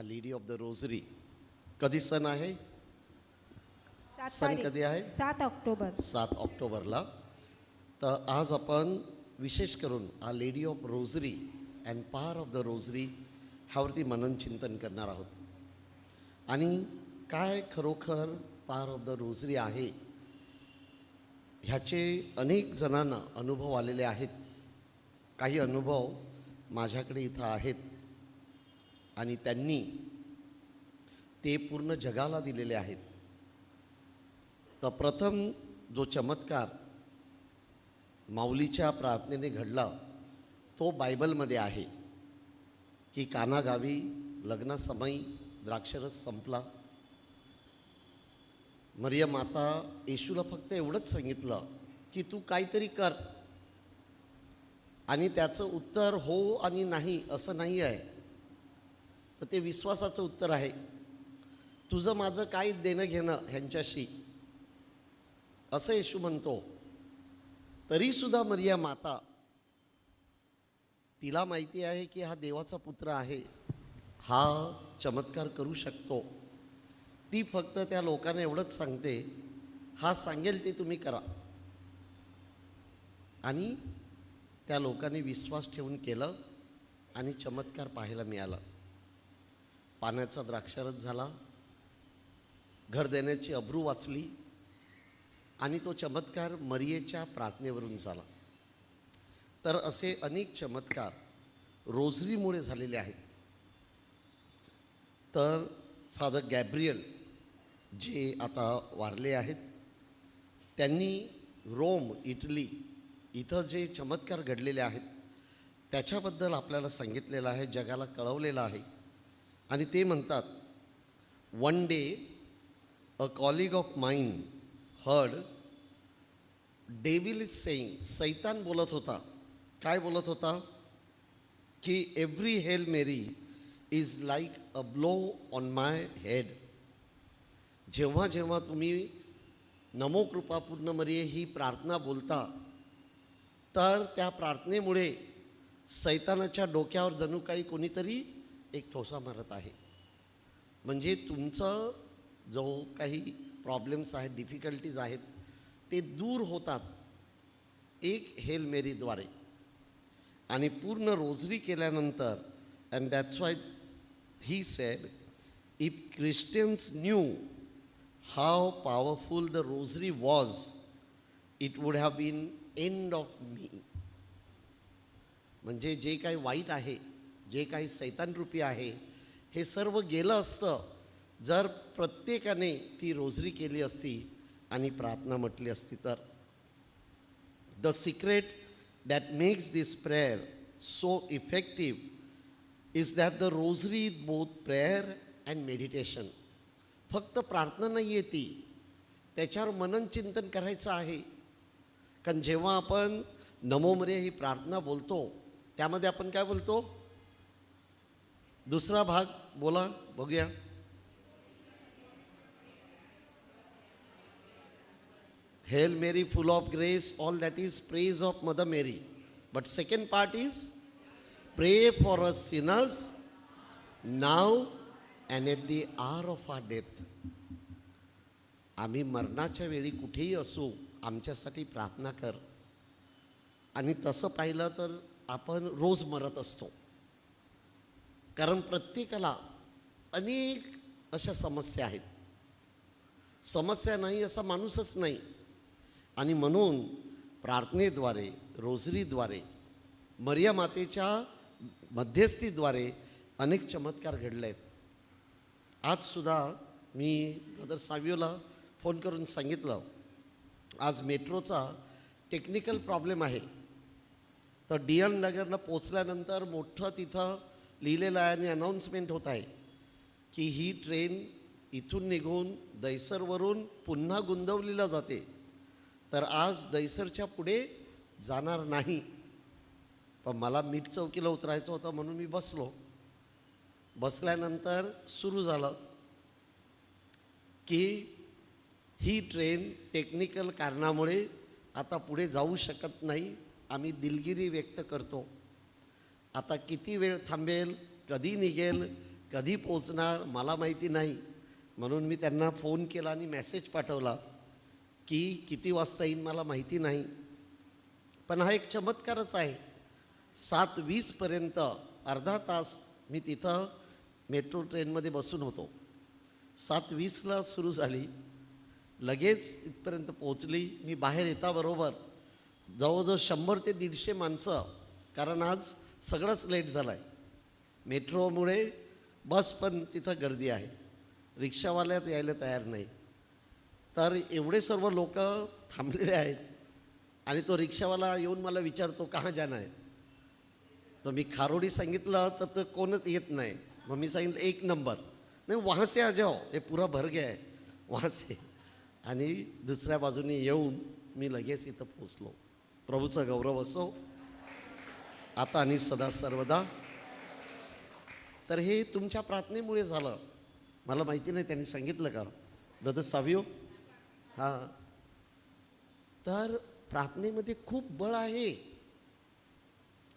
Lady of the rosary. कधी सण आहे? सण तारीख कधी आहे? 7 ऑक्टोबर. 7 ऑक्टोबरला. तर आज आपण विशेष करून our lady of rosary and power of the rosary ह्यावरती मनन चिंतन करणार आहोत. आणि काय खरोखर पॉवर ऑफ द रोजरी आहे ह्याचे अनेक जणांना अनुभव आलेले आहेत. काही अनुभव माझ्याकडे इथं आहेत आणि त्यांनी ते पूर्ण जगाला दिलेले आहेत. तर प्रथम जो चमत्कार माऊलीच्या प्रार्थनेने घडला तो बायबलमध्ये आहे की कानागावी लग्नासमयी द्राक्षरस संपला. मरियम माता येशूला फक्त एवढंच सांगितलं की तू काहीतरी कर, आणि त्याचं उत्तर हो आणि नाही असं नाही आहे. तर ते विश्वासाचं उत्तर आहे. तुझं माझं काय देणं घेणं ह्यांच्याशी असं येशू म्हणतो. तरीसुद्धा मरियम माता तिला माहिती आहे की हा देवाचा पुत्र आहे, हा चमत्कार करू शकतो. ती फक्त त्या लोकांना एवढंच सांगते, हा सांगेल ते तुम्ही करा. आणि त्या लोकांनी विश्वास ठेवून केलं आणि चमत्कार पाहायला मिळाला. पाण्याचा द्राक्षारस झाला, घर देण्याची अब्रू वाचली आणि तो चमत्कार मरियेच्या प्रार्थनेवरून झाला. तर असे अनेक चमत्कार रोजरीमुळे झालेले आहेत. तर फादर गॅब्रियल जे आता वारले आहेत, त्यांनी रोम इटली इथं जे चमत्कार घडलेले आहेत त्याच्याबद्दल आपल्याला सांगितलेलं आहे, जगाला कळवलेलं आहे. आणि ते म्हणतात, one day a colleague of mine heard devil is saying. सैतान बोलत होता. काय बोलत होता? की every hail Mary is like a blow on my head. जेव्हा जेव्हा तुम्ही नमो कृपापूर्ण मरिये ही प्रार्थना बोलता, तर त्या प्रार्थनेमुळे सैतानाच्या डोक्यावर जणू काही कोणीतरी एक ठोसा मारत आहे. म्हणजे तुमचं जो काही प्रॉब्लेम्स आहेत, डिफिकल्टीज आहेत, ते दूर होतात एक हेल मेरीद्वारे. आणि पूर्ण रोजरी केल्यानंतर, and that's why he said, if Christians knew how powerful the rosary was, it would have been end of me. म्हणजे जे काही वाईट आहे, जे काही सैतानरूपी आहे, हे सर्व गेलं असतं जर प्रत्येकाने ती रोजरी केली असती आणि प्रार्थना म्हटली असती तर. The secret that makes this prayer so effective is that the rosary is both prayer and meditation. फक्त प्रार्थना नाही आहे ती, त्याच्यावर मनन चिंतन करायचं आहे. कारण जेव्हा आपण नमो मरिये ही प्रार्थना बोलतो त्यामध्ये आपण काय बोलतो? दुसरा भाग बोला बघूया. Hail Mary full of grace, all that is praise of mother Mary. But second part is pray for us sinners now and at the hour of our death. आम्ही मरणाच्या वेळी कुठेही असू, आमच्यासाठी प्रार्थना कर. आणि तसं पाहिलं तर आपण रोज मरत असतो, कारण प्रत्येकाला अनेक अशा समस्या आहेत. समस्या नाही असा माणूसच नाही. आणि म्हणून प्रार्थनेद्वारे, रोजरीद्वारे, मरिया मातेच्या मध्यस्थीद्वारे अनेक चमत्कार घडले आहेत. आजसुद्धा मी ब्रदर सावियोला फोन करून सांगितलं, आज मेट्रोचा टेक्निकल प्रॉब्लेम आहे. तर DN नगरला पोचल्यानंतर मोठं तिथं लिहिलेलं आहे आणि अनाऊन्समेंट होत आहे की ही ट्रेन इथून निघून दहिसरवरून पुन्हा गुंदवलीला जाते. तर आज दहिसरच्या पुढे जाणार नाही. पण मला मीठ चौकीला उतरायचं होतं म्हणून मी बसलो. बसल्यानंतर सुरू झालं की ही ट्रेन टेक्निकल कारणामुळे आता पुढे जाऊ शकत नाही. आम्ही दिलगिरी व्यक्त करतो. आता किती वेळ थांबेल, कधी निघेल, कधी पोचणार मला माहिती नाही, म्हणून मी त्यांना फोन केला आणि मेसेज पाठवला की किती वाजता येईन मला माहिती नाही. पण हा एक चमत्कारच आहे. 7:20पर्यंत अर्धा तास मी तिथं मेट्रो ट्रेनमध्ये बसून होतो. 7:20ला सुरू झाली, लगेच इथपर्यंत पोचली. मी बाहेर येताबरोबर जवळजवळ 100 ते 150 माणसं, कारण आज सगळंच लेट झालं आहे. मेट्रोमुळे बस पण तिथं गर्दी आहे, रिक्षावाल्यात यायला तयार नाही. तर एवढे सर्व लोक थांबलेले आहेत आणि तो रिक्षावाला येऊन मला विचारतो कहाँ जाना है. तर मी खारोडी सांगितलं तर तो कोणच येत नाही. मग मी सांगितलं 1 नंबर. नाही वहाँ से आ जाओ, हे पुरा भर गया है वहाँ से. आणि दुसऱ्या बाजूने येऊन मी लगेच इथं पोचलो. प्रभूचा गौरव असो आता आणि सदा सर्वदा. तर हे तुमच्या प्रार्थनेमुळे झालं. मला माहिती नाही त्यांनी सांगितलं का ब्रदर सावियो. हां, तर प्रार्थनेमध्ये खूप बळ आहे.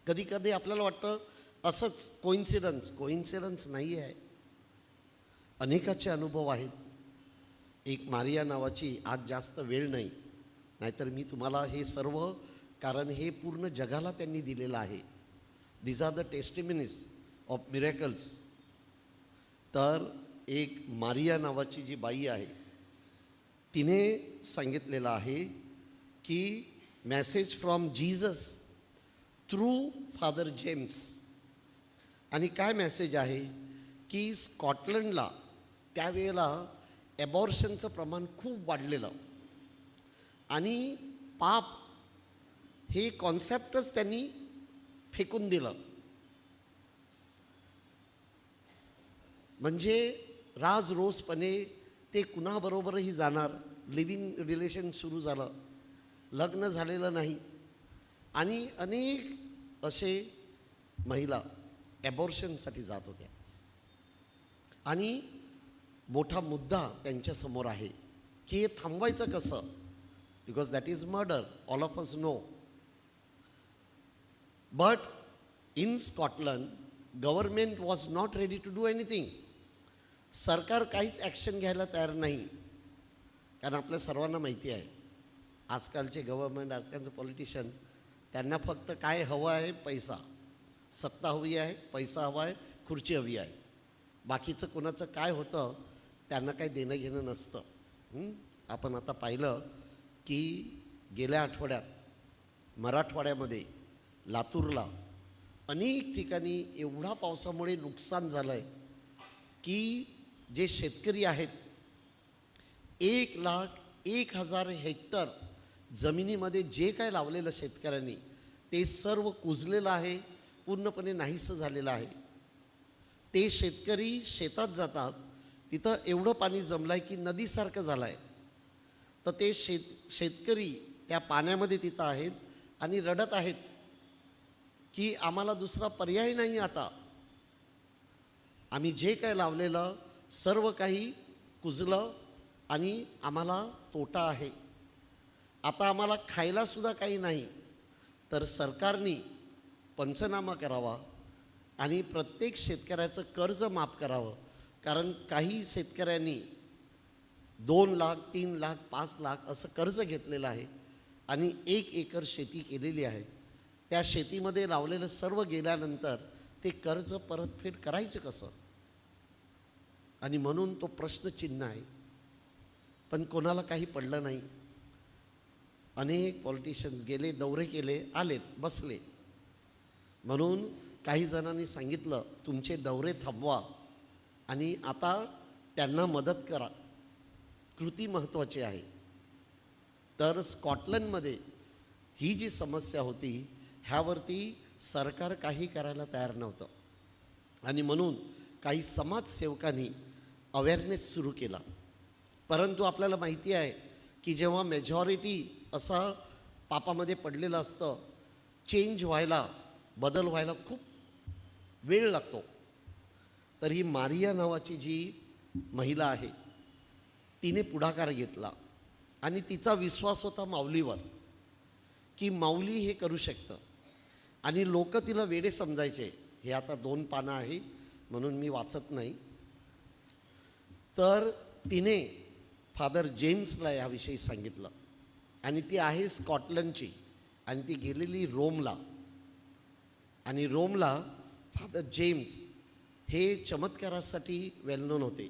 कधी कधी आपल्याला वाटतं असंच कोइन्सिडन्स नाही आहे. अनेकाचे अनुभव आहेत. एक मारिया नावाची, आज जास्त वेळ नाही, नाहीतर मी तुम्हाला हे सर्व, कारण हे पूर्ण जगाला त्यांनी दिलेलं आहे. These are the testimonies of miracles. तर एक मारिया नावाची जी बाई आहे तिने सांगितलेलं आहे की message from Jesus through father James. आणि काय मेसेज आहे की स्कॉटलंडला त्यावेळेला ॲबॉर्शनचं प्रमाण खूप वाढलेलं आणि पाप हे कॉन्सेप्टच त्यांनी फेकून दिलं. म्हणजे राजरोसपणे ते कुणाबरोबरही जाणार, लिव्हिंग रिलेशन सुरू झालं, लग्न झालेलं नाही. आणि अनेक असे महिला ॲबॉर्शनसाठी जात होत्या. आणि मोठा मुद्दा त्यांच्यासमोर आहे की हे थांबवायचं कसं, because that is murder, all of us know. But in Scotland government was not ready to do anything. सरकार काहीच ॲक्शन घ्यायला तयार नाही. कारण आपल्या सर्वांना माहिती आहे आजकालचे गव्हर्मेंट, आजकालचे पॉलिटिशियन, त्यांना फक्त काय हवं आहे, पैसा. सत्ता हवी आहे, पैसा हवा आहे, खुर्ची हवी आहे. बाकीचं कोणाचं काय होतं त्यांना काही देणं घेणं नसतं. आपण आता पाहिलं की गेल्या आठवड्यात मराठवाड्यामध्ये लातूरला अनेक ठिकाणी एवढा पावसामुळे नुकसान झालं आहे की जे शेतकरी आहेत 1,01,000 हेक्टर जमिनीमध्ये जे काय लावलेलं शेतकऱ्यांनी ते सर्व कुजलेलं आहे, पूर्णपणे नाहीसं झालेलं आहे. ते शेतकरी शेतात जातात, तिथं एवढं पाणी जमलं आहे की नदीसारखं झालं आहे. तर ते शेतकरी त्या पाण्यामध्ये तिथं आहेत आणि रडत आहेत की आम्हाला दुसरा पर्याय नाही. आता आम्ही जे काय लावलेलं सर्व काही कुजलं आणि आम्हाला तोटा आहे. आता आम्हाला खायलासुद्धा काही नाही. तर सरकारने पंचनामा करावा आणि प्रत्येक शेतकऱ्याचं कर्ज माफ करावं. कारण काही शेतकऱ्यांनी 2 लाख, 3 लाख, 5 लाख असं कर्ज घेतलेलं आहे आणि 1 एकर शेती केलेली आहे. त्या शेतीमध्ये लावलेलं सर्व गेल्यानंतर ते कर्ज परतफेड करायचं कसं. आणि म्हणून तो प्रश्नचिन्ह आहे. पण कोणाला काही पडलं नाही. अनेक पॉलिटिशियन्स गेले, दौरे केले, आलेत, बसले. म्हणून काही जणांनी सांगितलं तुमचे दौरे थांबवा आणि आता त्यांना मदत करा. कृती महत्त्वाची आहे. तर स्कॉटलंडमध्ये ही जी समस्या होती ह्यावरती सरकार काही करायला तयार नव्हतं. आणि म्हणून काही समाजसेवकांनी अवेअरनेस सुरू केला. परंतु आपल्याला माहिती आहे की जेव्हा मेजॉरिटी असा पापामध्ये पडलेलं असतं, चेंज व्हायला, बदल व्हायला खूप वेळ लागतो. तर ही मारिया नावाची जी महिला आहे तिने पुढाकार घेतला आणि तिचा विश्वास होता माऊलीवर की माऊली हे करू शकतं. आणि लोक तिला वेडे समजायचे. हे आता 2 पानं आहे, म्हणून मी वाचत नाही. तर तिने फादर जेम्सला याविषयी सांगितलं आणि ती आहे स्कॉटलंडची आणि ती गेलेली रोमला. आणि रोमला फादर जेम्स हे चमत्कारासाठी वेल नोन होते.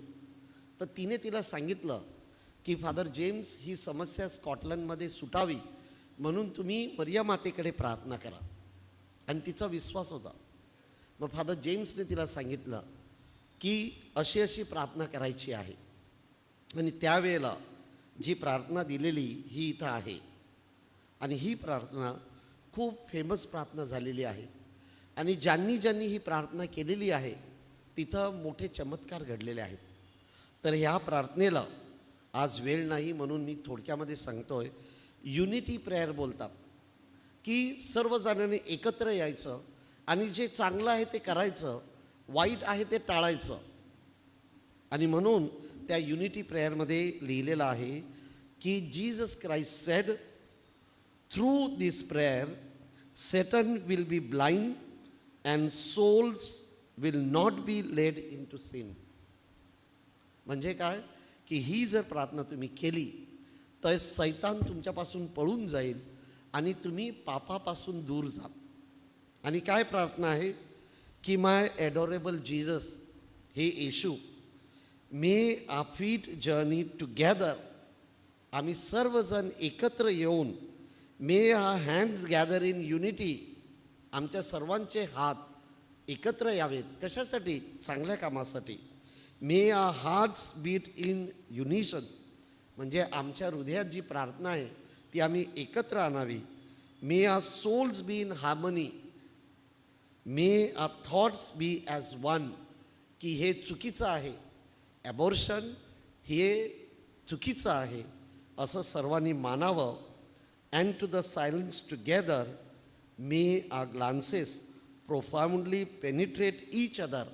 तर तिने तिला सांगितलं की फादर जेम्स, ही समस्या स्कॉटलंडमध्ये सुटावी म्हणून तुम्ही मरिया मातेकडे प्रार्थना करा. आणि तिचा विश्वास होता. मग फादर जेम्सने तिला सांगितलं की अशी अशी प्रार्थना करायची आहे. आणि त्यावेळेला जी प्रार्थना दिलेली ही इथं आहे. आणि ही प्रार्थना खूप फेमस प्रार्थना झालेली आहे. आणि ज्यांनी ज्यांनी ही प्रार्थना केलेली आहे तिथं मोठे चमत्कार घडलेले आहेत. तर ह्या प्रार्थनेला आज वेळ नाही म्हणून मी थोडक्यामध्ये सांगतोय. युनिटी प्रेयर बोलतात की सर्वजणांनी एकत्र यायचं आणि जे चांगलं आहे ते करायचं, वाईट आहे ते टाळायचं. आणि म्हणून त्या युनिटी प्रेयरमध्ये लिहिलेलं आहे की Jesus Christ said, through this prayer Satan will be blind and souls will not be led in to sin. म्हणजे काय की ही जर प्रार्थना तुम्ही केली तर सैतान तुमच्यापासून पळून जाईल आणि तुम्ही पापापासून दूर जाल. आणि काय प्रार्थना आहे की माय ॲडोरेबल जीसस, हे Yeshu, may our feet journey together, आम्ही सर्वजण एकत्र येऊन, may our hands gather in unity, आमच्या सर्वांचे हात एकत्र यावेत. कशासाठी? चांगल्या कामासाठी. May our hearts beat in unison, म्हणजे आमच्या हृदयात जी प्रार्थना आहे ती आम्ही एकत्र आणावी. May our souls be in harmony, may our thoughts be as one, की हे चुकीचं आहे, ॲबॉर्शन हे चुकीचं आहे असं सर्वांनी मानावं. And to the silence together may our glances profoundly penetrate each other,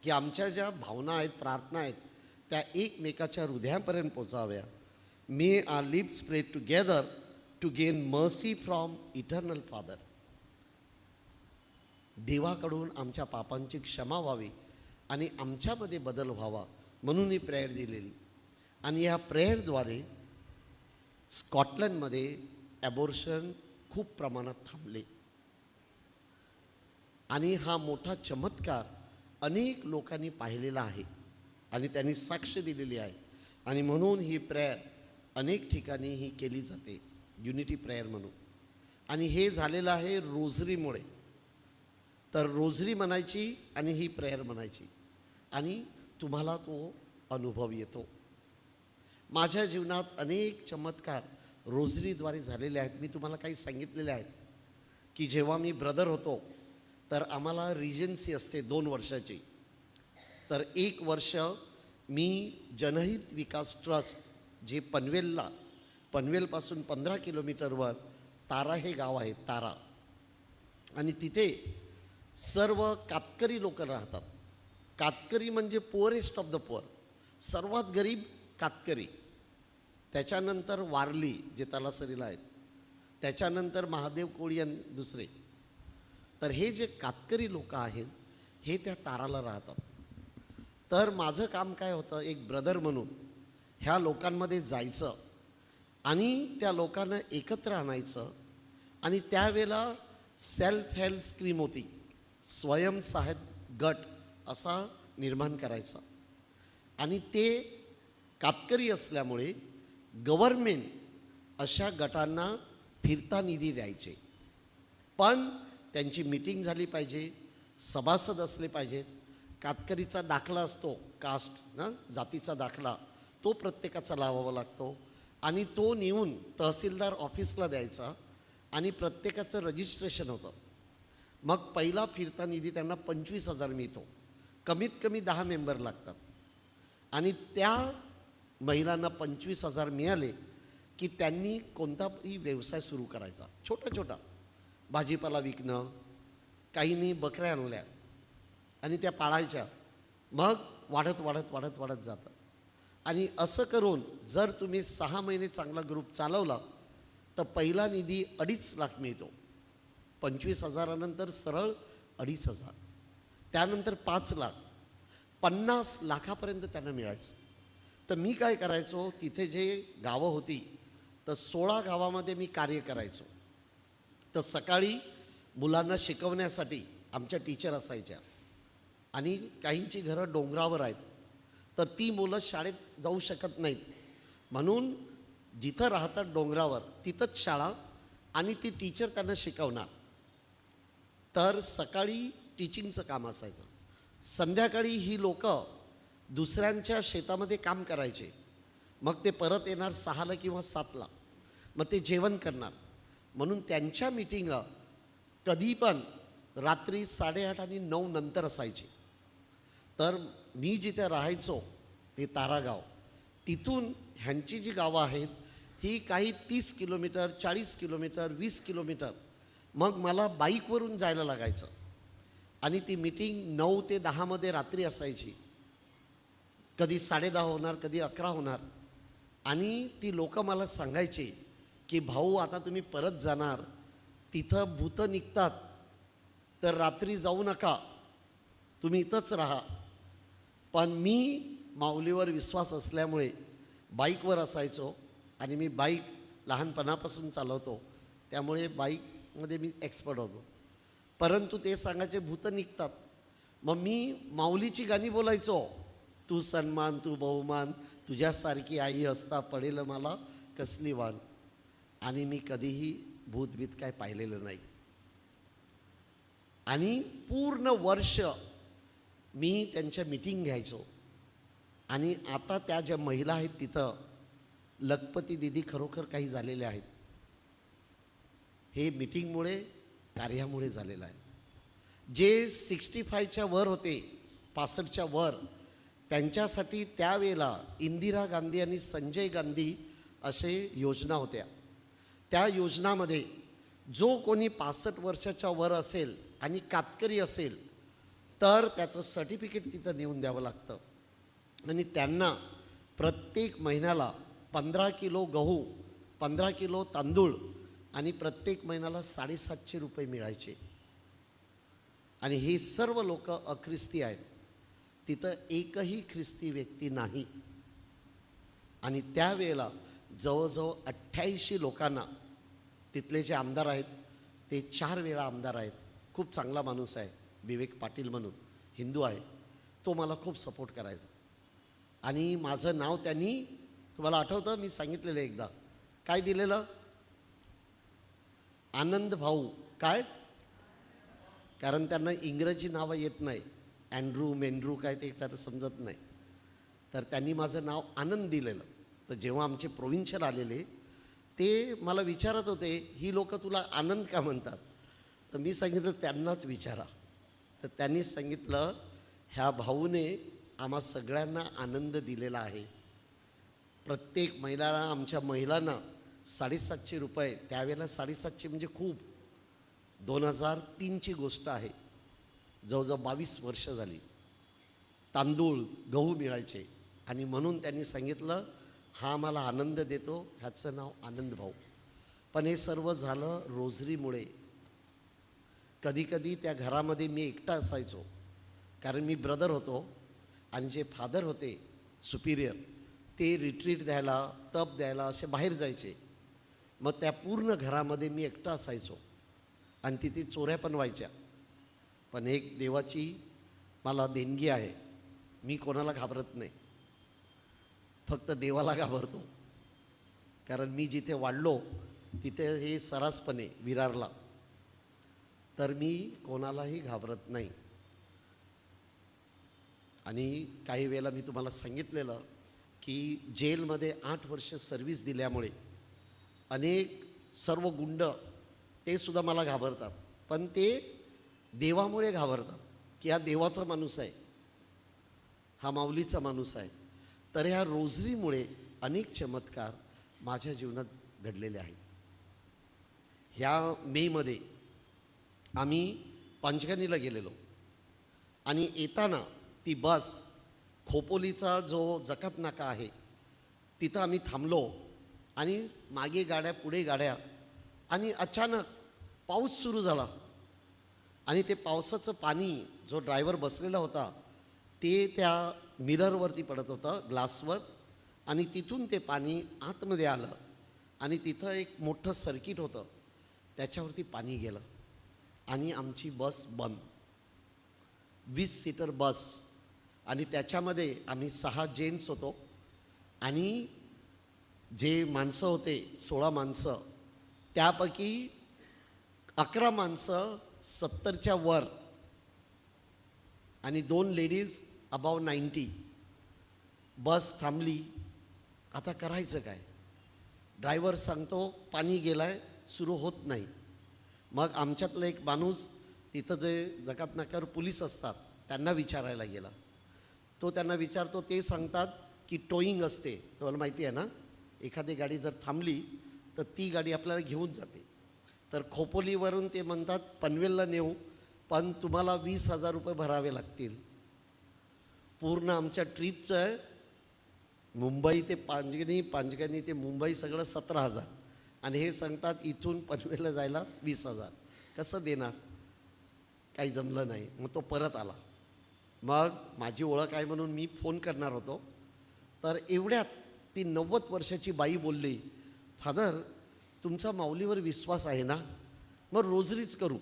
की आमच्या ज्या भावना आहेत, प्रार्थना आहेत, त्या एकमेकाच्या हृदयापर्यंत पोचाव्या. May our lips pray together to gain mercy from eternal father, देवाकडून आमच्या पापांची क्षमा व्हावी आणि आमच्यामध्ये बदल व्हावा म्हणून ही प्रेयर दिलेली. आणि या प्रेयरद्वारे स्कॉटलंडमध्ये ॲबॉर्शन खूप प्रमाणात थांबले. आणि हा मोठा चमत्कार अनेक लोकांनी पाहिलेला आहे आणि त्यांनी साक्ष दिलेली आहे. आणि म्हणून ही प्रेयर अनेक ठिकाणी ही केली जाते, युनिटी प्रेयर म्हणून. आणि हे झालेलं आहे रोझरीमुळे. तर रोझरी म्हणायची आणि ही प्रेयर म्हणायची आणि तुम्हाला तो अनुभव येतो. माझ्या जीवनात अनेक चमत्कार रोझरीद्वारे झालेले आहेत. मी तुम्हाला काही सांगितलेले आहेत की जेव्हा मी ब्रदर होतो तर आम्हाला रिजन्सी असते 2 वर्षाची. तर 1 वर्ष मी जनहित विकास ट्रस्ट, जे पनवेलपासून 15 किलोमीटरवर तारा हे गाव आहे, तारा, आणि तिथे सर्व कातकरी लोक राहतात. कातकरी म्हणजे पुअरेस्ट ऑफ द पुअर, सर्वात गरीब कातकरी. त्याच्यानंतर वारली जे तलासरीला आहेत, त्याच्यानंतर महादेव कोळी आणि दुसरे. तर हे जे कातकरी लोक आहेत हे त्या ताराला राहतात. तर माझं काम काय होतं, एक ब्रदर म्हणून ह्या लोकांमध्ये जायचं आणि त्या लोकांना एकत्र आणायचं. आणि त्यावेळेला सेल्फ हेल्प स्कीम होती, स्वयंसहाय्यता गट असा निर्माण करायचा. आणि ते कातकरी असल्यामुळे गव्हर्मेंट अशा गटांना फिरता निधी द्यायचे. पण त्यांची मीटिंग झाली पाहिजे, सभासद असले पाहिजेत. कातकरीचा दाखला असतो, कास्ट ना, जातीचा दाखला, तो प्रत्येकाचा लावावा लागतो. आणि तो नेऊन तहसीलदार ऑफिसला द्यायचा आणि प्रत्येकाचं रजिस्ट्रेशन होतं. मग पहिला फिरता निधी त्यांना 25,000 मिळतो. कमीत कमी 10 मेंबर लागतात. आणि त्या महिलांना 25,000 मिळाले की त्यांनी कोणताही व्यवसाय सुरू करायचा, छोटा छोटा, भाजीपाला विकणं, काहींनी बकऱ्या आणल्या आणि त्या पाळायच्या. मग वाढत वाढत वाढत वाढत जातं. आणि असं करून जर तुम्ही 6 महिने चांगला ग्रुप चालवला तर पहिला निधी 2.5 लाख मिळतो. 25,000 नंतर सरळ 2.5,000. त्यानंतर 5 लाख, 50 लाखापर्यंत त्यांना मिळायचं. तर मी काय करायचो, तिथे जे गावं होती तर 16 गावामध्ये मी कार्य करायचो. तर सकाळी मुलांना शिकवण्यासाठी आमच्या टीचर असायच्या आणि काहींची घरं डोंगरावर आहेत, तर ती मुलं शाळेत जाऊ शकत नाहीत, म्हणून जिथं राहतात डोंगरावर तिथंच शाळा आणि ती टीचर त्यांना शिकवणार. तर सकाळी टीचिंगचं काम असायचं, संध्याकाळी ही लोकं दुसऱ्यांच्या शेतामध्ये काम करायचे, मग ते परत येणार 6ला किंवा 7ला, मग ते जेवण करणार. म्हणून त्यांच्या मीटिंगा कधी पण रात्री 8:30 आणि 9 नंतर असायची. तर मी जिथे राहायचो ते तारागाव, तिथून ह्यांची जी गावं आहेत ही काही 30 किलोमीटर, 40 किलोमीटर, 20 किलोमीटर, मग मला बाईकवरून जायला लागायचं. आणि ती मीटिंग 9 ते 10मध्ये रात्री असायची, कधी 10:30 होणार, कधी 11 होणार. आणि ती लोकं मला सांगायची की भाऊ आता तुम्ही परत जाणार, तिथं भूतं निघतात, तर रात्री जाऊ नका, तुम्ही इथंच राहा. पण मी माऊलीवर विश्वास असल्यामुळे बाईकवर असायचो आणि मी बाईक लहानपणापासून चालवतो, त्यामुळे बाईकमध्ये मी एक्सपर्ट होतो. परंतु ते सांगायचे भूतं निघतात, मग मी माऊलीची गाणी बोलायचो, तू सन्मान तू बहुमान, तुझ्यासारखी आई असता पडेल मला कसली वान. आणि मी कधीही भूतभीत काय पाहिलेलं नाही. आणि पूर्ण वर्ष मी त्यांच्या मीटिंग घ्यायचो. आणि आता त्या ज्या महिला आहेत तिथं लखपती दिदी खरोखर काही झालेल्या आहेत, हे मीटिंगमुळे, कार्यामुळे झालेलं आहे. जे 65च्या वर होते, 65च्या वर, त्यांच्यासाठी त्यावेळेला इंदिरा गांधी आणि संजय गांधी असे योजना होत्या. त्या योजनामध्ये जो कोणी 65 वर्षाच्या वर असेल आणि कातकरी असेल तर त्याचं सर्टिफिकेट तिथं नेऊन द्यावं लागतं. आणि त्यांना प्रत्येक महिन्याला 15 किलो गहू, 15 किलो तांदूळ आणि प्रत्येक महिन्याला 750 रुपये मिळायचे. आणि हे सर्व लोक अख्रिस्ती आहेत, तिथं एकही ख्रिस्ती व्यक्ती नाही. आणि त्यावेळेला जवळजवळ 88 लोकांना, तिथले जे आमदार आहेत ते 4 वेळा आमदार आहेत, खूप चांगला माणूस आहे विवेक पाटील म्हणून, हिंदू आहे, तो मला खूप सपोर्ट करायचा. आणि माझं नाव त्यांनी, तुम्हाला आठवतं मी सांगितलेलं एकदा काय दिलेलं, आनंद भाऊ. काय, कारण त्यांना इंग्रजी नावं येत नाही, अँड्रू मेंड्रू काय ते त्यांना समजत नाही, तर त्यांनी माझं नाव आनंद दिलेलं. तर जेव्हा आमचे प्रोविन्शियल आलेले ते मला विचारत होते ही लोक तुला आनंद का म्हणतात, तर मी सांगितलं त्यांनाच विचारा. तर त्यांनी सांगितलं ह्या भाऊने आम्हा सगळ्यांना आनंद दिलेला आहे. प्रत्येक महिलाला, आमच्या महिलांना 750 रुपये, त्यावेळेला 750 म्हणजे खूप, 2003ची गोष्ट आहे, जवळजवळ 22 वर्ष झाली, तांदूळ गहू मिळायचे. आणि म्हणून त्यांनी सांगितलं हा आम्हाला आनंद देतो, ह्याचं नाव आनंद भाऊ. पण हे सर्व झालं रोजरीमुळे. कधीकधी त्या घरामध्ये मी एकटा असायचो, कारण मी ब्रदर होतो आणि जे फादर होते सुपिरियर ते रिट्रीट द्यायला, तप द्यायला असे बाहेर जायचे. मग त्या पूर्ण घरामध्ये मी एकटा असायचो आणि तिथे चोऱ्या पण व्हायच्या. पण एक देवाची मला देणगी आहे, मी कोणाला घाबरत नाही, फक्त देवाला घाबरतो. कारण मी जिथे वाढलो तिथे हे सरासपणे विरारला, तर मी कोणालाही घाबरत नाही. आणि काही वेळेला मी तुम्हाला सांगितलेलं की जेलमध्ये 8 वर्ष सर्व्हिस दिल्यामुळे अनेक सर्व गुंड ते सुद्धा मला घाबरतात, पण ते देवामुळे घाबरतात की हा देवाचा माणूस आहे, हा माऊलीचा माणूस आहे. तर ह्या रोजरीमुळे अनेक चमत्कार माझ्या जीवनात घडलेले आहेत. ह्या मेमध्ये आम्ही पंचगणीला गेलेलो आणि येताना ती बस खोपोलीचा जो जकात नाका आहे तिथं आम्ही थांबलो आणि मागे गाड्या पुढे गाड्या, आणि अचानक पाऊस सुरू झाला. आणि ते पावसाचं पाणी जो ड्रायव्हर बसलेला होता ते त्या मिररवरती पडत होतं, ग्लासवर, आणि तिथून ते पाणी आतमध्ये आलं आणि तिथं एक मोठं सर्किट होतं, त्याच्यावरती पाणी गेलं आणि आमची बस बंद. 20 सीटर बस, आणि त्याच्यामध्ये आम्ही 6 जेंट्स होतो आणि जे माणसं होते 16 माणसं, त्यापैकी 11 माणसं 70च्या वर आणि 2 लेडीज अबाव 90. बस थांबली. आता करायचं काय? ड्रायव्हर सांगतो पाणी गेलाय, सुरू होत नाही. मग आमच्यातलं एक माणूस तिथं जे जकात नाक्यावर पोलीस असतात त्यांना विचारायला गेला. तो त्यांना विचारतो, ते सांगतात की टोईंग असते. तुम्हाला माहिती आहे ना, एखादी गाडी जर थांबली तर ती गाडी आपल्याला घेऊन जाते. तर खोपोलीवरून ते म्हणतात पनवेलला नेऊ, पण तुम्हाला 20,000 रुपये भरावे लागतील. पूर्ण आमच्या ट्रीपचं मुंबई ते पांचगणी, पांचगणी ते मुंबई सगळं 17,000, आणि हे सांगतात इथून पनवेलला जायला 20,000. कसं देणार? काही जमलं नाही. मग तो परत आला. मग माझी ओळख आहे म्हणून मी फोन करणार होतो, तर एवढ्यात ती 90 वर्षाची बाई बोलली, फादर तुमचा माऊलीवर विश्वास आहे ना, मग रोजरीच करू.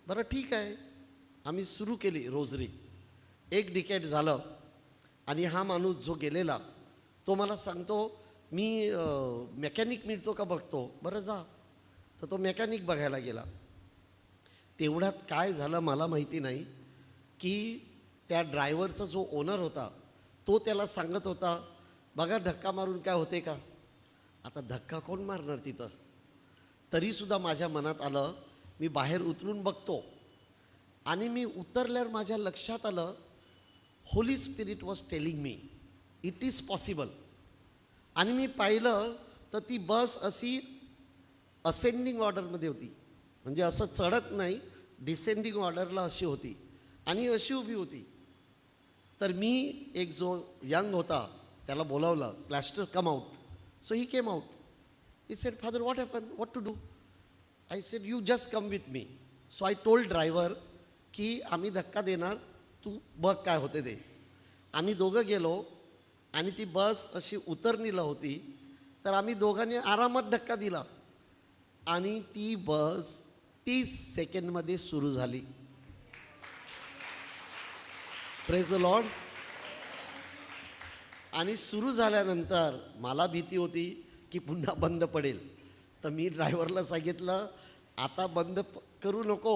बरं ठीक आहे. आम्ही सुरू केली रोजरी. 1 डिकेड झालं आणि हा माणूस जो गेलेला तो मला सांगतो, मी मेकॅनिक मिळतो का बघतो. बरं जा. तर तो मेकॅनिक बघायला गेला. तेवढ्यात काय झालं मला माहिती नाही, की त्या ड्रायव्हरचा जो ओनर होता तो त्याला सांगत होता, बघा धक्का मारून काय होते का. आता धक्का कोण मारणार तिथं? तरीसुद्धा माझ्या मनात आलं, मी बाहेर उतरून बघतो, आणि मी उतरल्यावर माझ्या लक्षात आलं, Holy spirit was telling me it is possible. आणि मी पाहिलं तर ती बस अशी असेंडिंग ऑर्डरमध्ये होती, म्हणजे असं चढत नाही, डिसेंडिंग ऑर्डरला अशी होती आणि अशी उभी होती. तर मी, एक जो यंग होता त्याला बोलावलं, plaster come out. So he came out. He said, father what happen, what to do. I said you just come with me. So I told driver की आम्ही धक्का देणार, तू बघ काय होते ते. आम्ही दोघं गेलो आणि ती बस अशी उतरणीला होती, तर आम्ही दोघांनी आरामात धक्का दिला आणि ती बस 30 सेकंडमध्ये सुरू झाली. Praise the Lord. आणि सुरू झाल्यानंतर मला भीती होती की पुन्हा बंद पडेल, तर मी ड्रायव्हरला सांगितलं, आता बंद करू नको.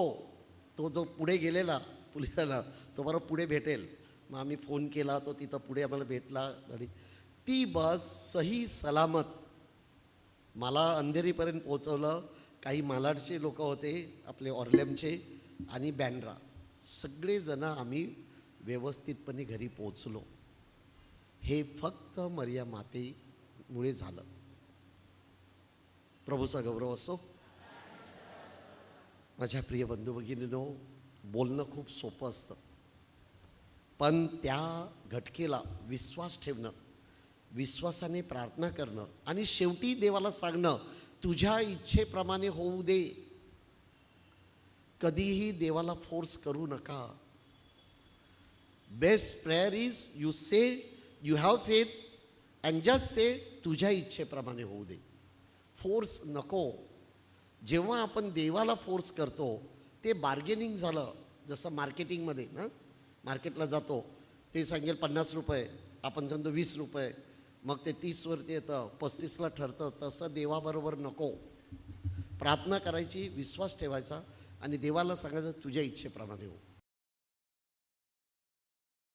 तो जो पुढे गेलेला पोलिसाला, तो बरं पुढे भेटेल. मग आम्ही फोन केला, तो तिथं पुढे आम्हाला भेटला. आणि ती बस सही सलामत मला अंधेरीपर्यंत पोहोचवलं. काही मालाडचे लोक होते, आपले ऑर्लेमचे आणि बँड्रा, सगळेजणं आम्ही व्यवस्थितपणे घरी पोहोचलो. हे फक्त मरिया मातेमुळे झालं. प्रभूचा गौरव असो. माझ्या प्रिय बंधू भगिनींनो, बोलणं खूप सोपं असतं, पण त्या घटकेला विश्वास ठेवणं, विश्वासाने प्रार्थना करणं आणि शेवटी देवाला सांगणं, तुझ्या इच्छेप्रमाणे होऊ दे. कधीही देवाला फोर्स करू नका. Best prayer is you say you have faith and just say तुझ्या इच्छेप्रमाणे होऊ दे. फोर्स नको. जेव्हा आपण देवाला फोर्स करतो ते बार्गेनिंग झालं. जसं मार्केटिंगमध्ये ना, मार्केटला जातो, ते सांगेल 50 रुपये, आपण सांगतो 20 रुपये, मग ते 30वरती येतं, 35ला ठरतं. तसं देवाबरोबर नको. प्रार्थना करायची, विश्वास ठेवायचा आणि देवाला सांगायचं तुझ्या इच्छेप्रमाणे हो.